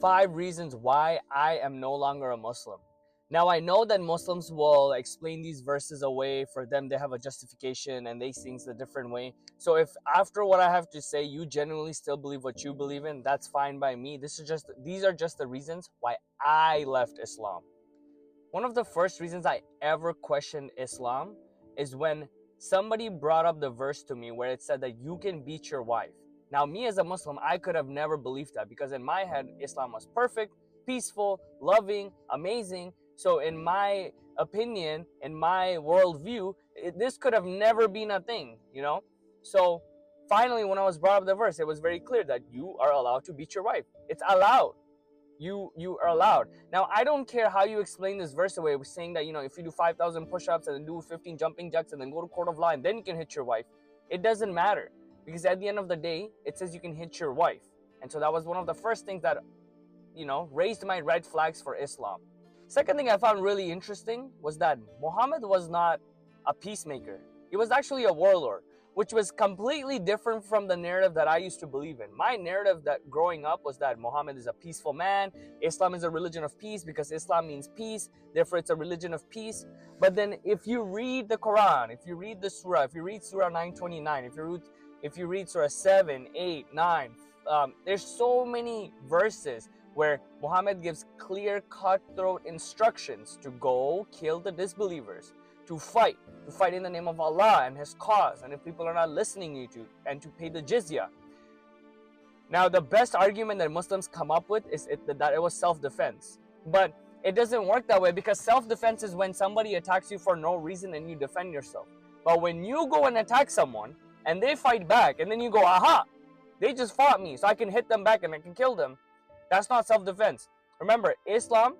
5 reasons why I am no longer a Muslim. Now, I know that Muslims will explain these verses away. For them, they have a justification and they things a different way. So if after what I have to say, you genuinely still believe what you believe in, that's fine by me. These are just the reasons why I left Islam. One of the first reasons I ever questioned Islam is when somebody brought up the verse to me where it said that you can beat your wife. Now, me as a Muslim, I could have never believed that, because in my head, Islam was perfect, peaceful, loving, amazing. So in my opinion, in my worldview, this could have never been a thing, you know? So finally, when I was brought up the verse, it was very clear that you are allowed to beat your wife. It's allowed. You are allowed. Now, I don't care how you explain this verse away, saying that, you know, if you do 5,000 push-ups and then do 15 jumping jacks and then go to court of law and then you can hit your wife. It doesn't matter, because at the end of the day, it says you can hit your wife. And so that was one of the first things that, you know, raised my red flags for Islam. Second thing I found really interesting was that Muhammad was not a peacemaker. He was actually a warlord, which was completely different from the narrative that I used to believe in. My narrative that growing up was that Muhammad is a peaceful man. Islam is a religion of peace because Islam means peace. Therefore, it's a religion of peace. But then if you read the Quran, if you read the surah, if you read Surah 929, if you read Surah 7, 8, 9, there's so many verses where Muhammad gives clear, cutthroat instructions to go kill the disbelievers, to fight in the name of Allah and His cause, and if people are not listening to you, and to pay the jizya. Now, the best argument that Muslims come up with is that it was self-defense. But it doesn't work that way, because self-defense is when somebody attacks you for no reason and you defend yourself. But when you go and attack someone and they fight back, and then you go, aha, they just fought me, so I can hit them back and I can kill them, that's not self-defense. Remember, Islam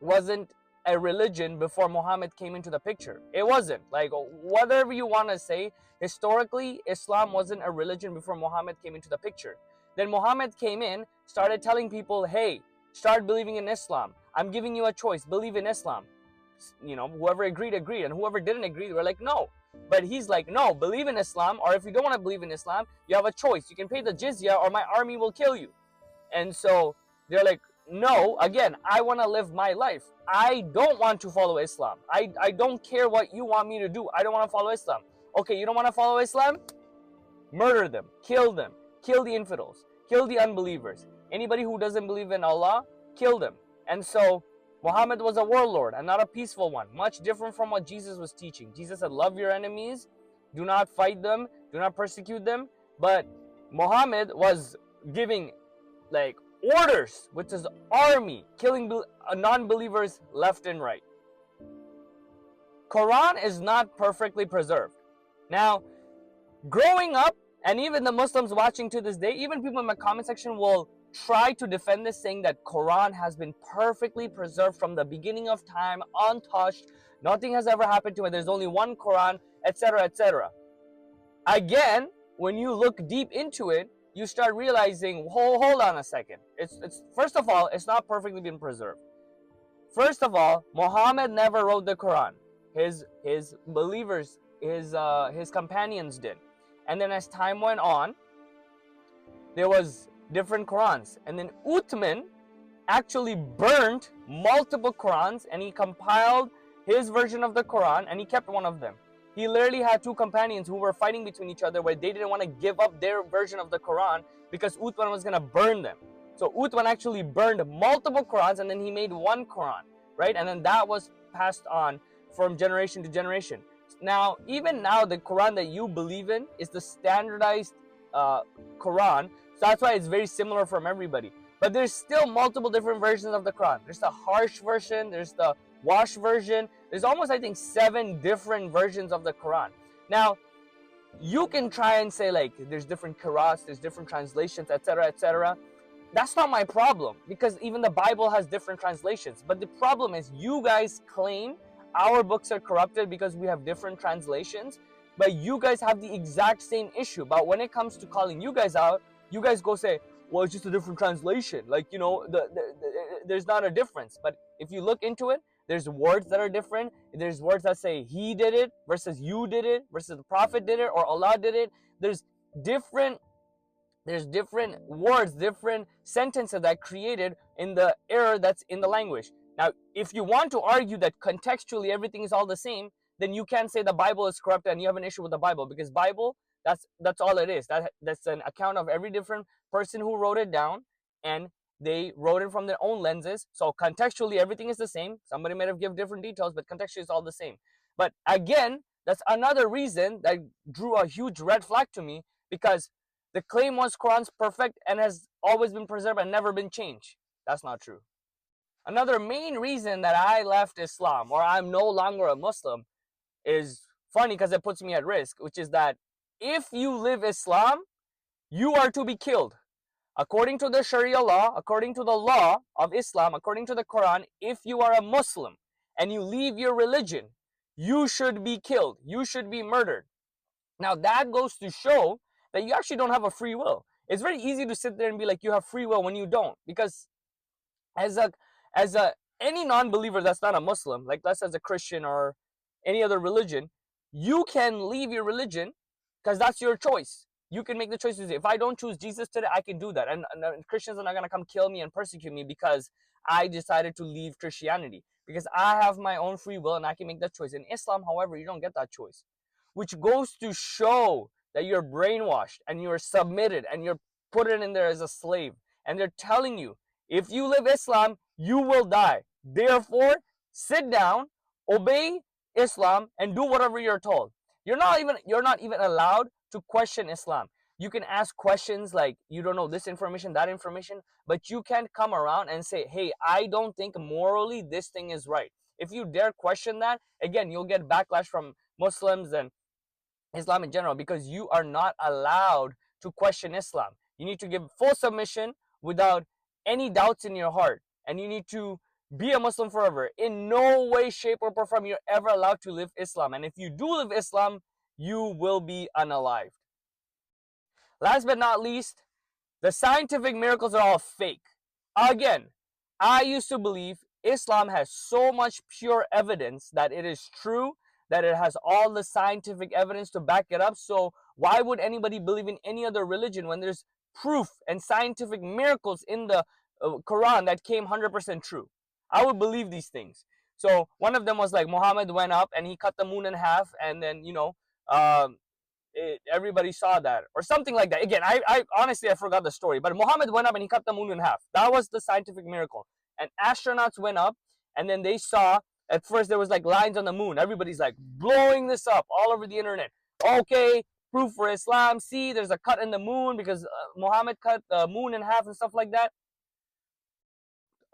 wasn't a religion before Muhammad came into the picture. It wasn't. Like, whatever you want to say, historically, Islam wasn't a religion before Muhammad came into the picture. Then Muhammad came in, started telling people, hey, start believing in Islam. I'm giving you a choice. Believe in Islam. You know, whoever agreed, and whoever didn't agree, they were like, no. But he's like, no, believe in Islam, or if you don't want to believe in Islam, you have a choice. You can pay the jizya or my army will kill you. And so they're like, no, again, I want to live my life. I don't want to follow Islam. I don't care what you want me to do. I don't want to follow Islam. Okay, you don't want to follow Islam? Murder them, kill the infidels, kill the unbelievers. Anybody who doesn't believe in Allah, kill them. And so Muhammad was a warlord and not a peaceful one, much different from what Jesus was teaching. Jesus said, love your enemies, do not fight them, do not persecute them. But Muhammad was giving like orders with his army, killing non-believers left and right. Quran is not perfectly preserved. Now, growing up, and even the Muslims watching to this day, even people in my comment section will try to defend this, saying that Quran has been perfectly preserved from the beginning of time, untouched, nothing has ever happened to it, there's only one Quran, etc., etc. Again, when you look deep into it, you start realizing, hold on a second. It's first of all, it's not perfectly been preserved. First of all, Muhammad never wrote the Quran. His believers, his companions did. And then as time went on, there was different Qurans. And then Uthman actually burned multiple Qurans, and he compiled his version of the Quran, and he kept one of them. He literally had two companions who were fighting between each other, where they didn't want to give up their version of the Quran because Uthman was going to burn them. So Uthman actually burned multiple Qurans, and then he made one Quran, right? And then that was passed on from generation to generation. Now, even now, the Quran that you believe in is the standardized Quran. So that's why it's very similar from everybody. But there's still multiple different versions of the Quran. There's the harsh version, there's the wash version. There's almost, I think, 7 different versions of the Quran. Now, you can try and say, like, there's different qira'ats, there's different translations, etc., etc. That's not my problem, because even the Bible has different translations. But the problem is, you guys claim our books are corrupted because we have different translations, but you guys have the exact same issue. But when it comes to calling you guys out, you guys go say, well, it's just a different translation. Like, you know, there's not a difference. But if you look into it, there's words that are different. There's words that say he did it versus you did it versus the Prophet did it or Allah did it. There's different There's different words, different sentences that created in the error that's in the language. Now, if you want to argue that contextually everything is all the same, then you can't say the Bible is corrupt and you have an issue with the Bible, because Bible, that's all it is. That's an account of every different person who wrote it down, and they wrote it from their own lenses. So contextually everything is the same. Somebody might have given different details, but contextually it's all the same. But again, that's another reason that drew a huge red flag to me, because the claim was Quran's perfect and has always been preserved and never been changed. That's not true. Another main reason that I left Islam, or I'm no longer a Muslim, is funny because it puts me at risk, which is that if you live Islam, you are to be killed. According to the Sharia law, according to the law of Islam, according to the Quran, if you are a Muslim and you leave your religion, you should be killed. You should be murdered. Now that goes to show that you actually don't have a free will. It's very easy to sit there and be like you have free will when you don't, because as a any non-believer that's not a Muslim, like let's say as a Christian or any other religion, you can leave your religion because that's your choice. You can make the choice to say, if I don't choose Jesus today, I can do that. And Christians are not going to come kill me and persecute me because I decided to leave Christianity, because I have my own free will and I can make that choice. In Islam, however, you don't get that choice, which goes to show that you're brainwashed and you're submitted and you're put in there as a slave. And they're telling you, if you live Islam, you will die. Therefore, sit down, obey Islam, and do whatever you're told. You're not even allowed to question Islam. You can ask questions like, you don't know this information, that information, but you can't come around and say, hey, I don't think morally this thing is right. If you dare question that, again, you'll get backlash from Muslims and Islam in general, because you are not allowed to question Islam. You need to give full submission without any doubts in your heart, and you need to be a Muslim forever. In no way, shape, or form you're ever allowed to live Islam. And if you do live Islam, you will be unalived. Last but not least, the scientific miracles are all fake. Again, I used to believe Islam has so much pure evidence that it is true, that it has all the scientific evidence to back it up. So why would anybody believe in any other religion when there's proof and scientific miracles in the Quran that came 100% true? I would believe these things. So one of them was like Muhammad went up and he cut the moon in half, and then everybody saw that, or something like that. Again, I honestly I forgot the story, but Muhammad went up and he cut the moon in half. That was the scientific miracle. And astronauts went up, and then they saw, at first there was like lines on the moon. Everybody's like blowing this up all over the internet. Okay, proof for Islam. See, there's a cut in the moon because Muhammad cut the moon in half and stuff like that.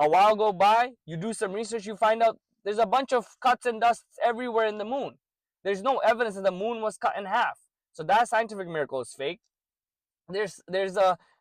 A while go by, you do some research, you find out there's a bunch of cuts and dusts everywhere in the moon. There's no evidence that the moon was cut in half. So that scientific miracle is fake. There's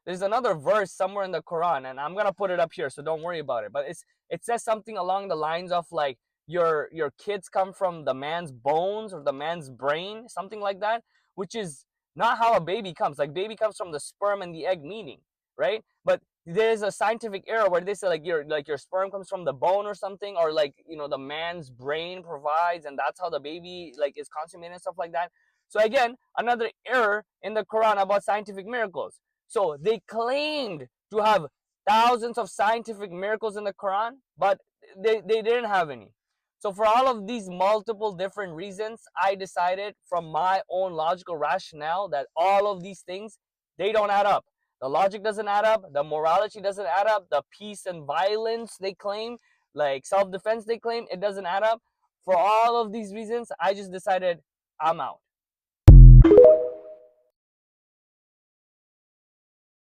another verse somewhere in the Quran, and I'm gonna put it up here, so don't worry about it. But it says something along the lines of like your kids come from the man's bones or the man's brain, something like that, which is not how a baby comes. Like baby comes from the sperm and the egg, meaning, right? But there's a scientific error where they say like your sperm comes from the bone or something, or like the man's brain provides, and that's how the baby like is consummated and stuff like that. So again, another error in the Quran about scientific miracles. So they claimed to have thousands of scientific miracles in the Quran, but they didn't have any. So for all of these multiple different reasons, I decided from my own logical rationale that all of these things, they don't add up. The logic doesn't add up. The morality doesn't add up. The peace and violence they claim, like self-defense they claim, it doesn't add up. For all of these reasons, I just decided I'm out.